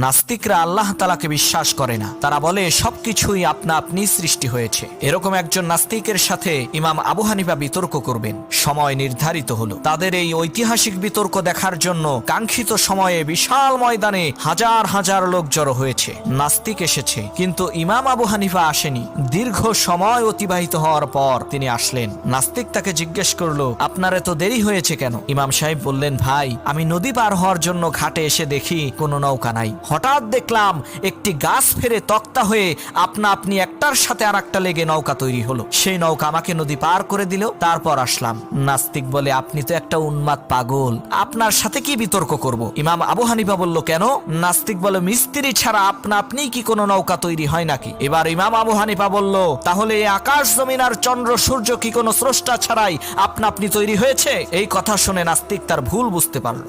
নাস্তিকরা আল্লাহ তাআলাকে বিশ্বাস করে না। তারা বলে সবকিছুই আপনা আপনি সৃষ্টি হয়েছে। এরকম একজন নাস্তিকের সাথে ইমাম আবু হানিফা বিতর্ক করবেন। সময় নির্ধারিত হলো। তাদের এই ঐতিহাসিক বিতর্ক দেখার জন্য কাঙ্ক্ষিত সময়ে বিশাল ময়দানে হাজার হাজার লোক জড়ো হয়েছে। নাস্তিক এসেছে, কিন্তু ইমাম আবু হানিফা আসেনি। দীর্ঘ সময় অতিবাহিত হওয়ার পর তিনি আসলেন। নাস্তিক তাকে জিজ্ঞেস করলো, আপনার এত দেরি হয়েছে কেন? ইমাম সাহেব বললেন, ভাই, আমি নদী পার হওয়ার জন্য ঘাটে এসে দেখি কোনো নৌকা নাই। হঠাৎ দেখলাম একটি গাছ ফেরে তক্তা হয়ে আপনা আপনি একটার সাথে আর একটা লেগে নৌকা তৈরি হলো। সেই নৌকা আমাকে নদী পার করে দিল, তারপর আসলাম। নাস্তিক বলে, আপনি তো একটা উন্মাদ পাগল, আপনার সাথে কি বিতর্ক করব? ইমাম আবু হানিফা বলল, কেন? নাস্তিক বলে, মিস্ত্রি ছাড়া আপনা আপনি কি কোনো নৌকা তৈরি হয় নাকি? এবার ইমাম আবু হানিফা বলল, তাহলে এই আকাশ জমিন আর চন্দ্র সূর্য কি কোনো স্রষ্টা ছাড়াই আপনা আপনি তৈরি হয়েছে? এই কথা শুনে নাস্তিক তার ভুল বুঝতে পারল।